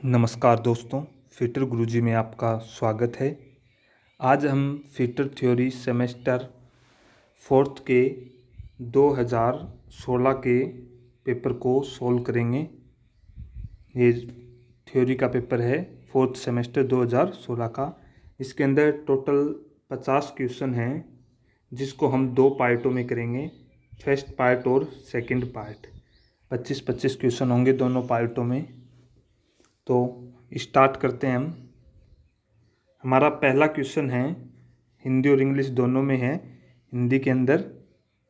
नमस्कार दोस्तों, फिटर गुरुजी में आपका स्वागत है। आज हम फिटर थ्योरी सेमेस्टर फोर्थ के 2016 के पेपर को सॉल्व करेंगे। ये थ्योरी का पेपर है फोर्थ सेमेस्टर 2016 का। इसके अंदर टोटल 50 क्वेश्चन हैं, जिसको हम दो पार्टों में करेंगे, फर्स्ट पार्ट और सेकंड पार्ट। 25-25 क्वेश्चन होंगे दोनों पार्टों में। तो स्टार्ट करते हैं हम। हमारा पहला क्वेश्चन है, हिंदी और इंग्लिश दोनों में है। हिंदी के अंदर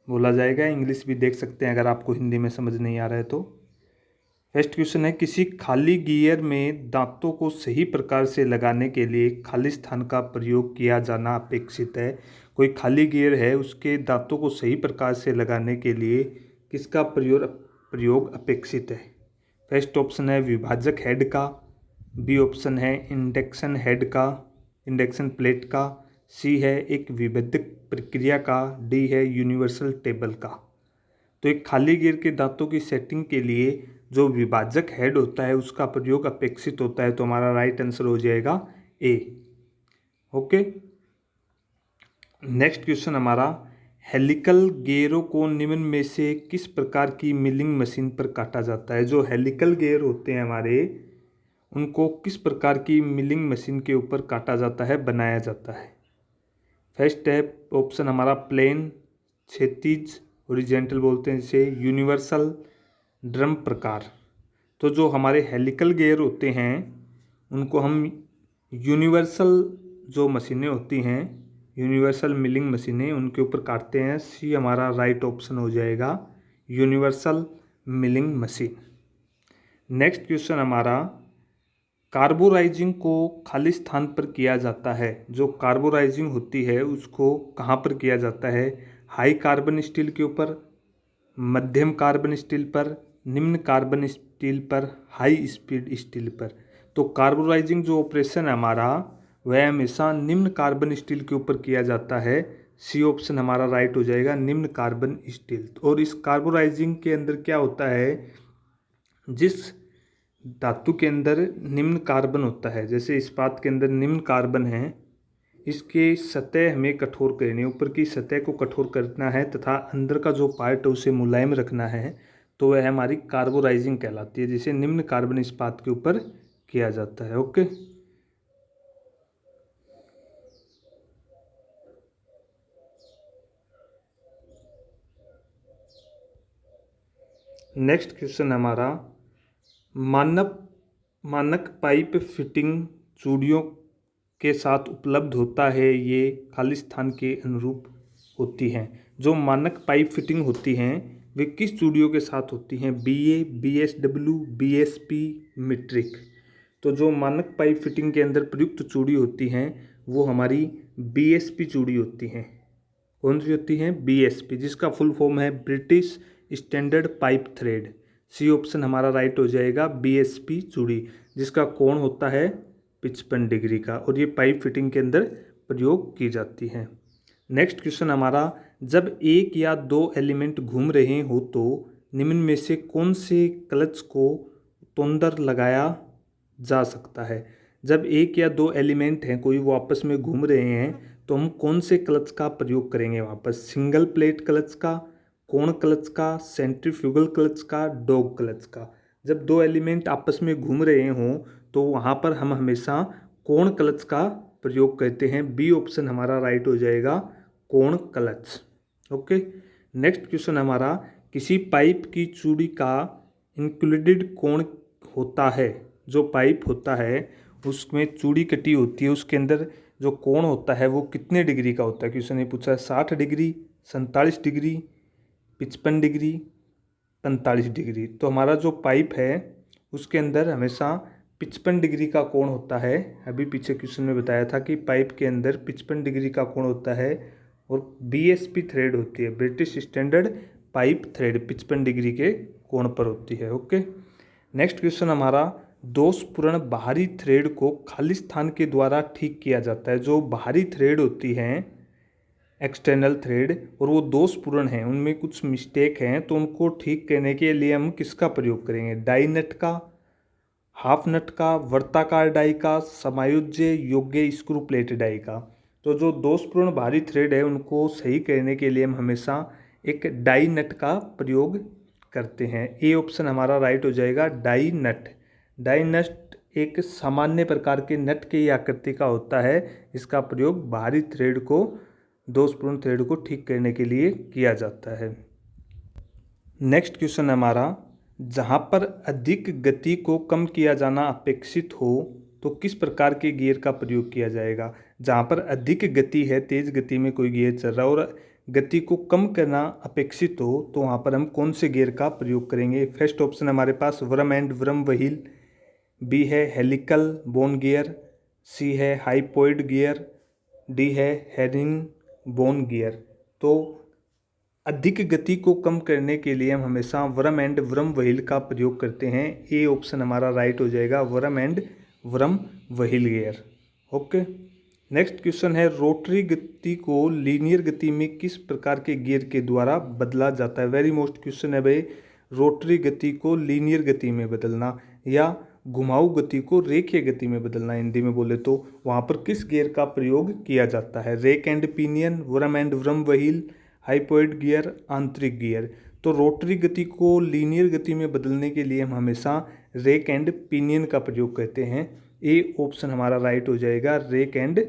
बोला जाएगा, इंग्लिश भी देख सकते हैं अगर आपको हिंदी में समझ नहीं आ रहा है तो। फर्स्ट क्वेश्चन है, किसी खाली गियर में दांतों को सही प्रकार से लगाने के लिए खाली स्थान का प्रयोग किया जाना अपेक्षित है। कोई खाली गियर है, उसके दांतों को सही प्रकार से लगाने के लिए किसका प्रयोग अपेक्षित है? फर्स्ट ऑप्शन है विभाजक हेड का, बी ऑप्शन है इंडक्शन हेड का, इंडक्शन प्लेट का, सी है एक विभेदक प्रक्रिया का, डी है यूनिवर्सल टेबल का। तो एक खाली गियर के दांतों की सेटिंग के लिए जो विभाजक हेड होता है उसका प्रयोग अपेक्षित होता है। तो हमारा राइट आंसर हो जाएगा ए। ओके, नेक्स्ट क्वेश्चन हमारा, हेलिकल गियरों को निम्न में से किस प्रकार की मिलिंग मशीन पर काटा जाता है? जो हेलिकल गियर होते हैं हमारे, उनको किस प्रकार की मिलिंग मशीन के ऊपर काटा जाता है, बनाया जाता है? फर्स्ट है ऑप्शन हमारा प्लेन, क्षैतिज, हॉरिजॉन्टल बोलते हैं जिसे, यूनिवर्सल, ड्रम प्रकार। तो जो हमारे हेलिकल गियर होते हैं उनको हम यूनिवर्सल जो मशीनें होती हैं, यूनिवर्सल मिलिंग मशीनें, उनके ऊपर काटते हैं। सी हमारा राइट ऑप्शन हो जाएगा, universal milling machine. Next question हमारा, कार्बोराइजिंग को खाली स्थान पर किया जाता है। जो कार्बोराइजिंग होती है उसको कहाँ पर किया जाता है? हाई कार्बन स्टील के ऊपर, मध्यम कार्बन स्टील पर, निम्न कार्बन स्टील पर, हाई स्पीड स्टील पर। तो कार्बोराइजिंग जो ऑपरेशन है हमारा, वह हमेशा निम्न कार्बन स्टील के ऊपर किया जाता है। सी ऑप्शन हमारा राइट हो जाएगा, निम्न कार्बन स्टील। और इस कार्बोराइजिंग के अंदर क्या होता है, जिस धातु के अंदर निम्न कार्बन होता है, जैसे इस्पात के अंदर निम्न कार्बन है, इसके सतह हमें कठोर करनी है, ऊपर की सतह को कठोर करना है तथा अंदर का जो पार्ट है उसे मुलायम रखना है। तो वह हमारी कार्बोराइजिंग कहलाती है, जिसे निम्न कार्बन इस्पात के ऊपर किया जाता है। ओके, नेक्स्ट क्वेश्चन हमारा, मानक पाइप फिटिंग चूड़ियों के साथ उपलब्ध होता है, ये खाली स्थान के अनुरूप होती हैं। जो मानक पाइप फिटिंग होती हैं वे किस चूड़ियों के साथ होती हैं? BA, BSW, BSP, metric. तो जो मानक पाइप फिटिंग के अंदर प्रयुक्त चूड़ी होती हैं वो हमारी BSP चूड़ी होती हैं। कौन सी होती हैं? BSP, जिसका फुल फॉर्म है British standard pipe thread. C option हमारा राइट हो जाएगा, BSP चूड़ी, जिसका कोण होता है 55 डिग्री का, और ये पाइप फिटिंग के अंदर प्रयोग की जाती है। नेक्स्ट क्वेश्चन हमारा, जब एक या दो एलिमेंट घूम रहे हो तो निम्न में से कौन से क्लच को तोंदर लगाया जा सकता है? जब एक या दो एलिमेंट हैं कोई, वो आपस में घूम रहे हैं, तो हम कौन से क्लच का प्रयोग करेंगे वापस? सिंगल प्लेट क्लच का, कोण क्लच का, सेंट्रीफ्यूगल क्लच का, डॉग क्लच का। जब दो एलिमेंट आपस में घूम रहे हों तो वहाँ पर हम हमेशा कोण क्लच का प्रयोग करते हैं। बी ऑप्शन हमारा राइट हो जाएगा, कोण क्लच। ओके, नेक्स्ट क्वेश्चन हमारा, किसी पाइप की चूड़ी का इंक्लूडेड कोण होता है। जो पाइप होता है उसमें चूड़ी कटी होती है, उसके अंदर जो कोण होता है वो कितने डिग्री का होता है? क्वेश्चन ये पूछा है, 60 डिग्री, 47 डिग्री, 55 डिग्री, 45 डिग्री। तो हमारा जो पाइप है उसके अंदर हमेशा 55 डिग्री का कोण होता है। अभी पीछे क्वेश्चन में बताया था कि पाइप के अंदर 55 डिग्री का कोण होता है, और BSP थ्रेड होती है, British standard pipe thread, 55 degree के कोण पर होती है। ओके, नेक्स्ट क्वेश्चन हमारा, दोषपूर्ण बाहरी थ्रेड को खाली स्थान के द्वारा ठीक किया जाता है। जो बाहरी थ्रेड होती हैं, एक्सटर्नल थ्रेड, और वो दोषपूर्ण हैं, उनमें कुछ मिस्टेक हैं, तो उनको ठीक करने के लिए हम किसका प्रयोग करेंगे? डाई नट का, हाफ नट का, वर्ताकार डाई का, समायोज्य योग्य स्क्रू प्लेट डाई का। तो जो दोषपूर्ण बाहरी थ्रेड है उनको सही करने के लिए हम हमेशा एक डाई नट का प्रयोग करते हैं। ए ऑप्शन हमारा राइट हो जाएगा, डाई नट। डाई नट एक सामान्य प्रकार के नट की आकृति का होता है। इसका प्रयोग बाहरी थ्रेड को, दोषपूर्ण थ्रेड को ठीक करने के लिए किया जाता है। नेक्स्ट क्वेश्चन हमारा, जहाँ पर अधिक गति को कम किया जाना अपेक्षित हो तो किस प्रकार के गियर का प्रयोग किया जाएगा। जहाँ पर अधिक गति है, तेज गति में कोई गियर चल रहा है और गति को कम करना अपेक्षित हो तो वहाँ पर हम कौन से गियर का प्रयोग करेंगे। फर्स्ट ऑप्शन हमारे पास worm and worm wheel, B है हेलिकल बोन गियर, सी है हाइपोइड गियर, डी है हेरिंग बोन गियर। तो अधिक गति को कम करने के लिए हम हमेशा वर्म एंड वर्म व्हील का प्रयोग करते हैं। ए ऑप्शन हमारा राइट हो जाएगा, worm and worm wheel gear. Okay, next question है, रोटरी गति को लीनियर गति में किस प्रकार के गियर के द्वारा बदला जाता है। वेरी मोस्ट क्वेश्चन है भाई, रोटरी गति को लीनियर गति में बदलना या घुमाऊ गति को रेखीय गति में बदलना, हिंदी में बोले तो वहाँ पर किस गियर का प्रयोग किया जाता है। Rack and pinion, worm and worm wheel, hypoid gear, आंतरिक गियर। तो रोटरी गति को लीनियर गति में बदलने के लिए हम हमेशा रेक एंड पिनियन का प्रयोग करते हैं। ए ऑप्शन हमारा राइट हो जाएगा, rack and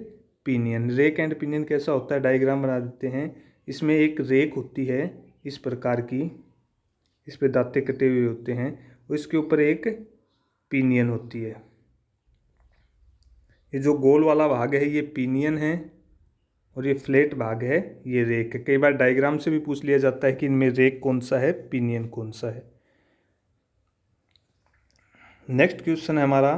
pinion. Rack and pinion कैसा होता है, डायग्राम बना देते हैं। इसमें एक रेक होती है इस प्रकार की, इस पे दांते कटे हुए होते हैं और इसके ऊपर एक पिनियन होती है। ये जो गोल वाला भाग है ये पिनियन है और ये फ्लैट भाग है ये रेक है। कई बार डायग्राम से भी पूछ लिया जाता है कि इनमें रेक कौन सा है, पिनियन कौन सा है। नेक्स्ट क्वेश्चन है हमारा,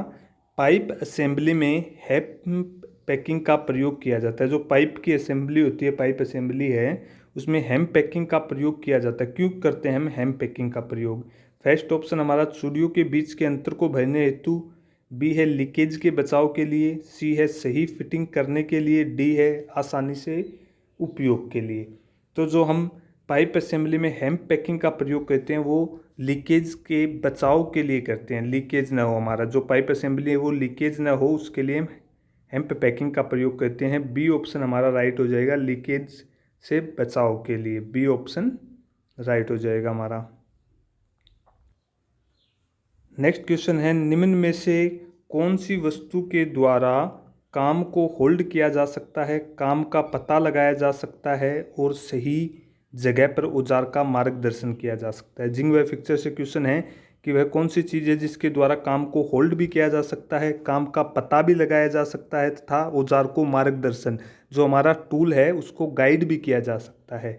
पाइप असेंबली में हेम पैकिंग का प्रयोग किया जाता है। जो पाइप की असेंबली होती है, पाइप असेंबली है, उसमें हेम पैकिंग का प्रयोग किया जाता है। क्यों करते हैं हम हेम पैकिंग का प्रयोग। फर्स्ट ऑप्शन हमारा चूड़ियों के बीच के अंतर को भरने हेतु, बी है लीकेज के बचाव के लिए, सी है सही फिटिंग करने के लिए, डी है आसानी से उपयोग के लिए। तो जो हम पाइप असेंबली में हेम पैकिंग का प्रयोग करते हैं वो लीकेज के बचाव के लिए करते हैं। लीकेज ना हो, हमारा जो पाइप असेंबली है वो लीकेज ना हो उसके लिए हम हेम्प पैकिंग का प्रयोग करते हैं। बी ऑप्शन हमारा राइट हो जाएगा, लीकेज से बचाव के लिए। बी ऑप्शन राइट हो जाएगा हमारा। नेक्स्ट क्वेश्चन है, निम्न में से कौन सी वस्तु के द्वारा काम को होल्ड किया जा सकता है, काम का पता लगाया जा सकता है और सही जगह पर औजार का मार्गदर्शन किया जा सकता है। जिंग व फिक्चर से क्वेश्चन है कि वह कौन सी चीज़ है जिसके द्वारा काम को होल्ड भी किया जा सकता है, काम का पता भी लगाया जा सकता है तथा औजार को मार्गदर्शन, जो हमारा टूल है उसको गाइड भी किया जा सकता है।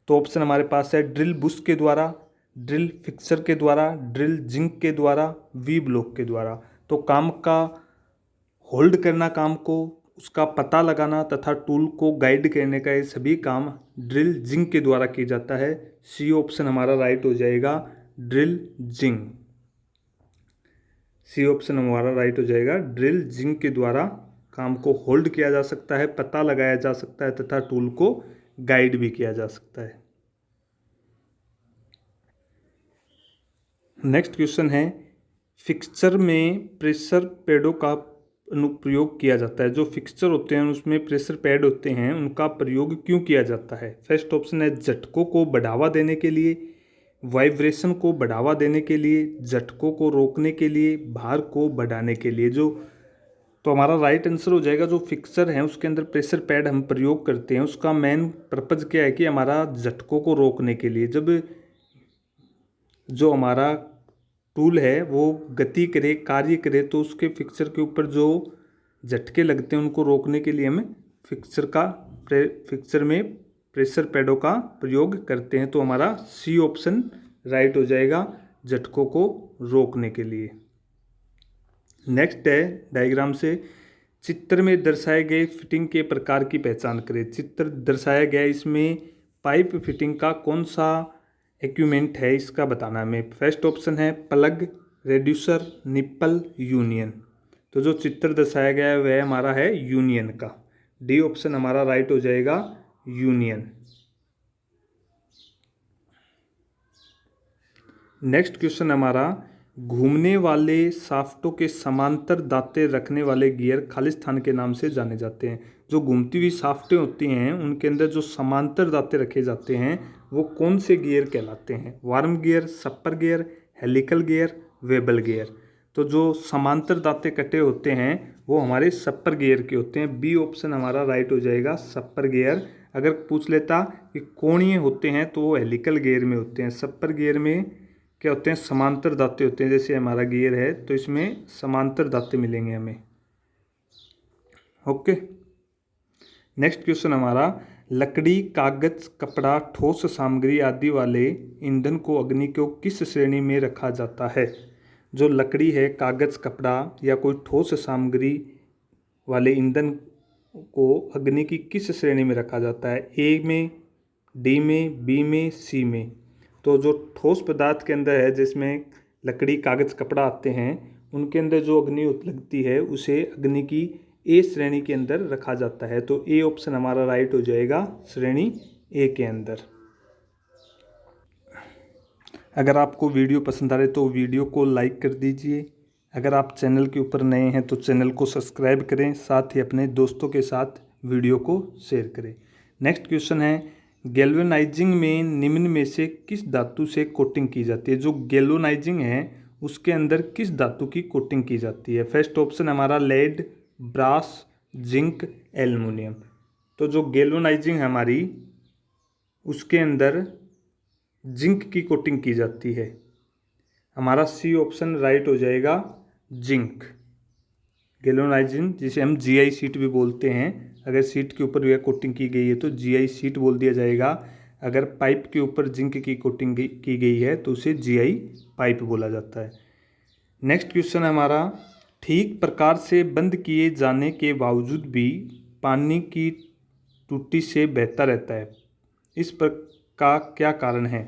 तो ऑप्शन हमारे पास है, ड्रिल बुश के द्वारा, ड्रिल फिक्सर के द्वारा, ड्रिल जिंक के द्वारा, वी ब्लॉक के द्वारा। तो काम का होल्ड करना, काम को उसका पता लगाना तथा टूल को गाइड करने का, ये सभी काम ड्रिल जिंग के द्वारा किया जाता है। सी ऑप्शन हमारा राइट हो जाएगा, ड्रिल जिंग। सी ऑप्शन हमारा राइट हो जाएगा, ड्रिल जिंग के द्वारा काम को होल्ड किया जा सकता है, पता लगाया जा सकता है तथा टूल को गाइड भी किया जा सकता है। नेक्स्ट क्वेश्चन है, फिक्सचर में प्रेशर पैडों का अनुप्रयोग किया जाता है। जो फिक्सचर होते हैं उसमें प्रेशर पैड होते हैं, उनका प्रयोग क्यों किया जाता है। फर्स्ट ऑप्शन है, झटकों को बढ़ावा देने के लिए, वाइब्रेशन को बढ़ावा देने के लिए, झटकों को रोकने के लिए, भार को बढ़ाने के लिए। जो तो हमारा राइट आंसर हो जाएगा, जो फिक्सर है उसके अंदर प्रेशर पैड हम प्रयोग करते हैं उसका मेन पर्पज़ क्या है कि हमारा झटकों को रोकने के लिए। जब जो हमारा टूल है वो गति करे, कार्य करे, तो उसके फिक्सर के ऊपर जो झटके लगते हैं उनको रोकने के लिए हम फिक्सर में प्रेशर पैडों का प्रयोग करते हैं। तो हमारा सी ऑप्शन राइट हो जाएगा, झटकों को रोकने के लिए। नेक्स्ट है, डायग्राम से चित्र में दर्शाए गए फिटिंग के प्रकार की पहचान करें। चित्र दर्शाया गया, इसमें पाइप फिटिंग का कौन सा इक्विपमेंट है इसका बताना हमें। फर्स्ट ऑप्शन है प्लग, रेड्यूसर, निप्पल, यूनियन। तो जो चित्र दर्शाया गया है वह हमारा है यूनियन का। डी ऑप्शन हमारा राइट हो जाएगा, यूनियन। नेक्स्ट क्वेश्चन हमारा, घूमने वाले शाफ्टों के समांतर दांतें रखने वाले गियर खालिस्तान के नाम से जाने जाते हैं। जो घूमती हुई शाफ्टें होती हैं उनके अंदर जो समांतर दांतें रखे जाते हैं वो कौन से गियर कहलाते हैं? वार्म गियर, सपर गियर, हेलिकल गियर, वेबल गियर। तो जो समांतर दांतें कटे होते हैं वो हमारे सपर गियर के होते हैं। बी ऑप्शन हमारा राइट हो जाएगा, सपर गियर। अगर पूछ लेता कि कोणीय होते हैं तो वो हेलिकल गियर में होते हैं। सपर गियर में क्या होते हैं? समांतर दांतें होते हैं। जैसे हमारा गियर है तो इसमें समांतर दांतें मिलेंगे हमें। ओके, नेक्स्ट क्वेश्चन हमारा, लकड़ी, कागज, कपड़ा, ठोस सामग्री आदि वाले ईंधन को अग्नि को किस श्रेणी में रखा जाता है? जो लकड़ी है, कागज, कपड़ा या कोई ठोस सामग्री वाले ईंधन को अग्नि की किस श्रेणी में रखा जाता है? ए में, डी में, बी में, सी में। तो जो ठोस पदार्थ के अंदर है जिसमें लकड़ी, कागज, कपड़ा आते हैं उनके अंदर जो अग्नि लगती है उसे अग्नि की ए श्रेणी के अंदर रखा जाता है। तो ए ऑप्शन हमारा राइट हो जाएगा, श्रेणी ए के अंदर। अगर आपको वीडियो पसंद आ रही तो वीडियो को लाइक कर दीजिए। अगर आप चैनल के ऊपर नए हैं तो चैनल को सब्सक्राइब करें, साथ ही अपने दोस्तों के साथ वीडियो को शेयर करें। नेक्स्ट क्वेश्चन है, गैल्वेनाइजिंग में निम्न में से किस धातु से कोटिंग की जाती है? जो गैल्वेनाइजिंग है उसके अंदर किस धातु की कोटिंग की जाती है? फर्स्ट ऑप्शन हमारा लेड, ब्रास, जिंक, एल्युमिनियम। तो जो गैल्वेनाइजिंग है हमारी उसके अंदर जिंक की कोटिंग की जाती है। हमारा सी ऑप्शन राइट हो जाएगा, जिंक। गैल्वेनाइजिंग जिसे हम जीआई शीट भी बोलते हैं, अगर सीट के ऊपर यह कोटिंग की गई है तो जीआई शीट बोल दिया जाएगा। अगर पाइप के ऊपर जिंक की कोटिंग की गई है तो उसे जीआई पाइप बोला जाता है। नेक्स्ट क्वेश्चन हमारा, ठीक प्रकार से बंद किए जाने के बावजूद भी पानी की टूटी से बहता रहता है, इस पर का क्या कारण है?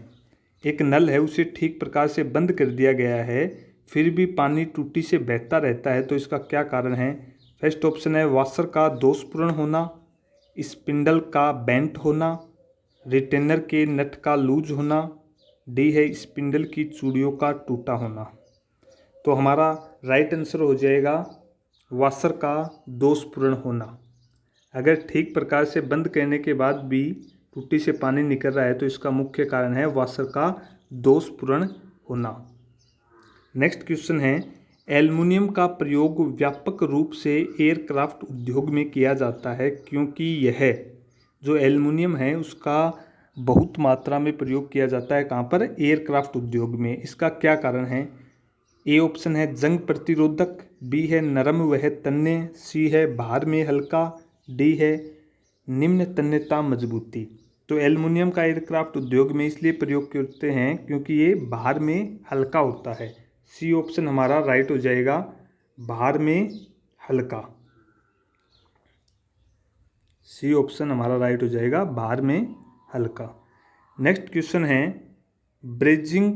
एक नल है, उसे ठीक प्रकार से बंद कर दिया गया है फिर भी पानी टूटी से बहता रहता है, तो इसका क्या कारण है? फर्स्ट ऑप्शन है वॉशर का दोषपूर्ण होना, स्पिंडल का बेंट होना, रिटेनर के नट का लूज होना, डी है स्पिंडल की चूड़ियों का टूटा होना। तो हमारा राइट आंसर हो जाएगा वॉशर का दोषपूर्ण होना। अगर ठीक प्रकार से बंद करने के बाद भी टूटी से पानी निकल रहा है तो इसका मुख्य कारण है वॉशर का दोषपूर्ण होना। नेक्स्ट क्वेश्चन है, एल्युमिनियम का प्रयोग व्यापक रूप से एयरक्राफ्ट उद्योग में किया जाता है क्योंकि यह जो एल्युमिनियम है उसका बहुत मात्रा में प्रयोग किया जाता है। कहाँ पर? एयरक्राफ्ट उद्योग में। इसका क्या कारण है? ए ऑप्शन है जंग प्रतिरोधक, बी है नरम वह तन्य, सी है भार में हल्का, डी है निम्न तन्यता मजबूती। तो एल्युमिनियम का एयरक्राफ्ट उद्योग में इसलिए प्रयोग करते हैं क्योंकि ये भार में हल्का होता है। सी ऑप्शन हमारा राइट हो जाएगा, भार में हल्का। सी ऑप्शन हमारा राइट हो जाएगा, भार में हल्का। नेक्स्ट क्वेश्चन है, ब्रेजिंग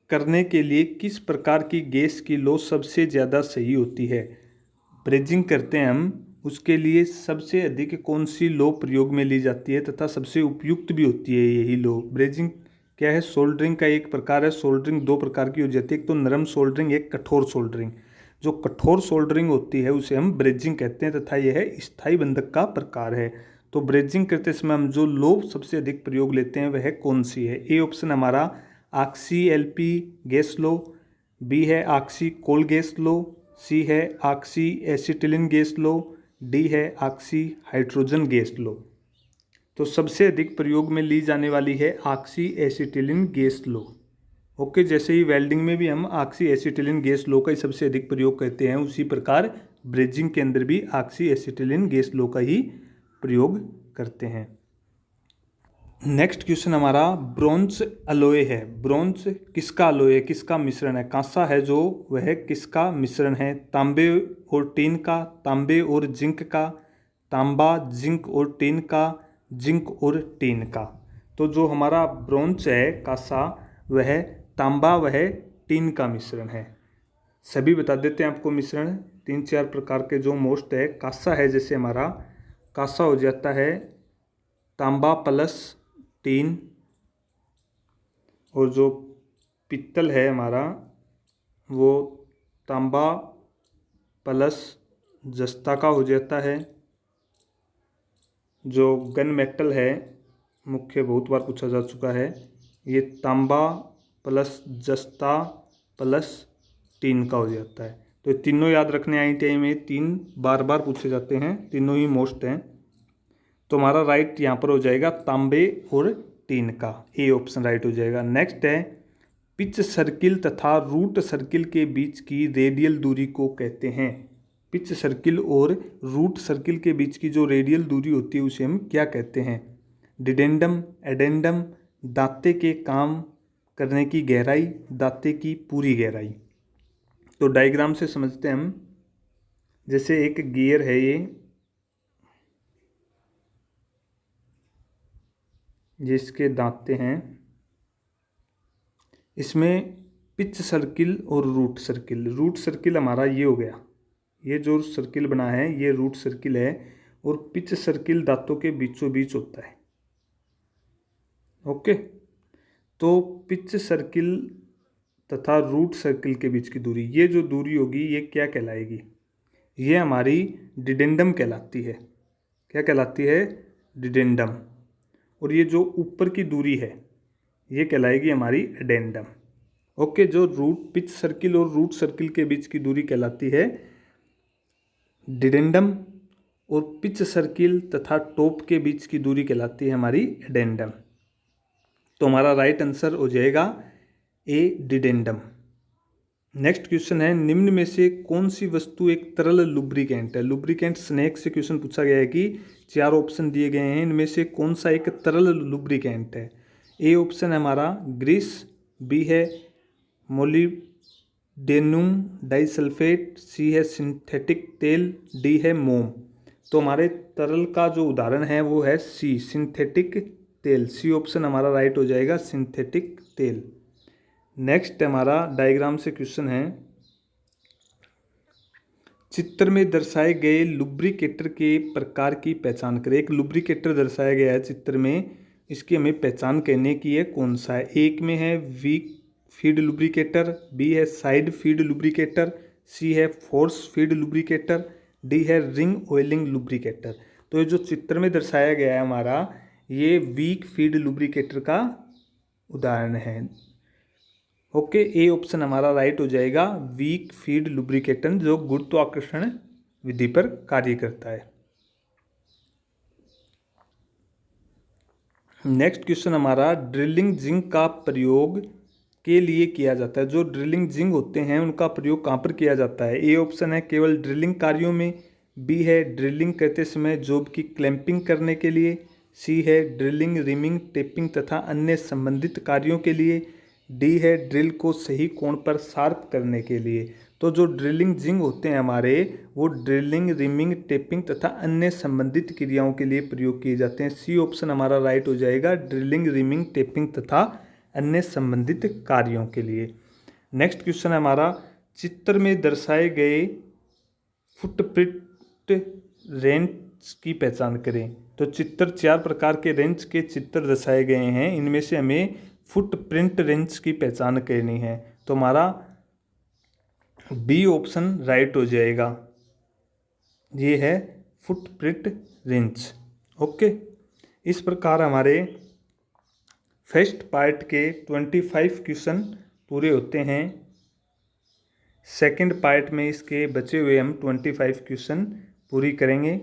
करने के लिए किस प्रकार की गैस की लो सबसे ज़्यादा सही होती है? ब्रेजिंग करते हैं हम, उसके लिए सबसे अधिक कौन सी लो प्रयोग में ली जाती है तथा सबसे उपयुक्त भी होती है यही लो? ब्रेजिंग क्या है? सोल्डरिंग का एक प्रकार है। सोल्डरिंग दो प्रकार की हो जाती है, एक तो नरम सोल्डरिंग, एक कठोर सोल्डरिंग। जो कठोर सोल्डरिंग होती है उसे हम ब्रेजिंग कहते हैं तथा यह स्थायी बंधक का प्रकार है। तो ब्रेजिंग करते समय हम जो लो सबसे अधिक प्रयोग लेते हैं वह कौन सी है? ए ऑप्शन हमारा ऑक्सी एलपी गैस लो, बी है ऑक्सी कोल गैस लो, सी है ऑक्सी एसिटिलीन गैस लो, डी है ऑक्सी हाइड्रोजन गैस लो। तो सबसे अधिक प्रयोग में ली जाने वाली है ऑक्सी एसिटिलीन गैस लो। ओके, जैसे ही वेल्डिंग में भी हम ऑक्सी एसिटिलीन गैस लो का ही सबसे अधिक प्रयोग करते हैं, उसी प्रकार ब्रेजिंग के अंदर भी ऑक्सी एसिटिलीन गैस लो का ही प्रयोग करते हैं। नेक्स्ट क्वेश्चन हमारा ब्रोंज अलोय है। ब्रोंज किसका अलोय है, किसका मिश्रण है? कांसा है जो वह किसका मिश्रण है? तांबे और टीन का, तांबे और जिंक का, तांबा जिंक और टीन का, जिंक और टीन का। तो जो हमारा ब्रोंज है कांसा वह तांबा वह टीन का मिश्रण है। सभी बता देते हैं आपको मिश्रण, 3-4 प्रकार के जो मोस्ट है। कांसा है जैसे हमारा कांसा हो जाता है तांबा प्लस टीन, और जो पित्तल है हमारा वो तांबा प्लस जस्ता का हो जाता है। जो गन मेटल है मुख्य बहुत बार पूछा जा चुका है, ये तांबा प्लस जस्ता प्लस टीन का हो जाता है। तो ये तीनों याद रखने IITI में 3 बार बार पूछे जाते हैं, तीनों ही मोस्ट हैं। तो हमारा राइट यहाँ पर हो जाएगा तांबे और टीन का, ए ऑप्शन राइट हो जाएगा। नेक्स्ट है पिच सर्किल तथा रूट सर्किल के बीच की रेडियल दूरी को कहते हैं। पिच सर्किल और रूट सर्किल के बीच की जो रेडियल दूरी होती है उसे हम क्या कहते हैं? डिडेंडम, एडेंडम, दांते के काम करने की गहराई, दांते की पूरी गहराई। तो डायग्राम से समझते हैं हम। जैसे एक गियर है, ये जिसके दांते हैं, इसमें पिच सर्किल और रूट सर्किल। रूट सर्किल हमारा ये हो गया, ये जो सर्किल बना है ये रूट सर्किल है, और पिच सर्किल दांतों के बीचों बीच होता है। ओके, तो पिच सर्किल तथा रूट सर्किल के बीच की दूरी, ये जो दूरी होगी ये क्या कहलाएगी? ये हमारी डिडेंडम कहलाती है। क्या कहलाती है? डिडेंडम। और ये जो ऊपर की दूरी है ये कहलाएगी हमारी एडेंडम। ओके, जो रूट पिच सर्किल और रूट सर्किल के बीच की दूरी कहलाती है डिडेंडम, और पिच सर्किल तथा टॉप के बीच की दूरी कहलाती है हमारी एडेंडम। तो हमारा राइट आंसर हो जाएगा ए, डिडेंडम। नेक्स्ट क्वेश्चन है, निम्न में से कौन सी वस्तु एक तरल लुब्रिकेंट है? लुब्रिकेंट स्नेक से क्वेश्चन पूछा गया है कि 4 ऑप्शन दिए गए हैं, इनमें से कौन सा एक तरल लुब्रिकेंट है? ए ऑप्शन है हमारा ग्रीस, बी है मोलिब्डेनम डाइसल्फेट, सी है सिंथेटिक तेल, डी है मोम। तो हमारे तरल का जो उदाहरण है वो है सी, सिंथेटिक तेल। सी ऑप्शन हमारा राइट हो जाएगा, सिंथेटिक तेल। नेक्स्ट हमारा डायग्राम से क्वेश्चन है, चित्र में दर्शाए गए लुब्रिकेटर के प्रकार की पहचान करें। एक लुब्रिकेटर दर्शाया गया है चित्र में, इसकी हमें पहचान करने की है कौन सा है। एक में है वीक फीड लुब्रिकेटर, बी है साइड फीड लुब्रिकेटर, सी है फोर्स फीड लुब्रिकेटर, डी है रिंग ऑयलिंग लुब्रिकेटर। तो ये जो चित्र में दर्शाया गया है हमारा, ये वीक फीड लुब्रिकेटर का उदाहरण है। ओके, ए ऑप्शन हमारा राइट हो जाएगा, वीक फीड लुब्रिकेटन, जो गुरुत्वाकर्षण विधि पर कार्य करता है। नेक्स्ट क्वेश्चन हमारा, ड्रिलिंग जिंक का प्रयोग के लिए किया जाता है। जो ड्रिलिंग जिंक होते हैं उनका प्रयोग कहाँ पर किया जाता है? ए ऑप्शन है केवल ड्रिलिंग कार्यों में, बी है ड्रिलिंग करते समय जॉब की क्लैंपिंग करने के लिए, सी है ड्रिलिंग, रिमिंग, टेपिंग तथा अन्य संबंधित कार्यों के लिए, डी है ड्रिल को सही कोण पर शार्प करने के लिए। तो जो ड्रिलिंग जिंग होते हैं हमारे, वो ड्रिलिंग, रिमिंग, टेपिंग तथा अन्य संबंधित क्रियाओं के लिए प्रयोग किए जाते हैं। सी ऑप्शन हमारा राइट हो जाएगा, ड्रिलिंग, रिमिंग, टेपिंग तथा अन्य संबंधित कार्यों के लिए। नेक्स्ट क्वेश्चन है हमारा, चित्र में दर्शाए गए फुटप्रिंट रेंच की पहचान करें। तो चित्र 4 प्रकार के रेंच के चित्र दर्शाए गए हैं, इनमें से हमें फुटप्रिंट रेंच की पहचान करनी है। तो हमारा बी ऑप्शन राइट हो जाएगा, ये है फुटप्रिंट रेंच। ओके, इस प्रकार हमारे फर्स्ट पार्ट के 25 क्वेश्चन पूरे होते हैं। सेकंड पार्ट में इसके बचे हुए हम 25 क्वेश्चन पूरी करेंगे।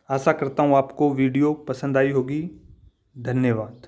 आशा करता हूँ आपको वीडियो पसंद आई होगी। धन्यवाद।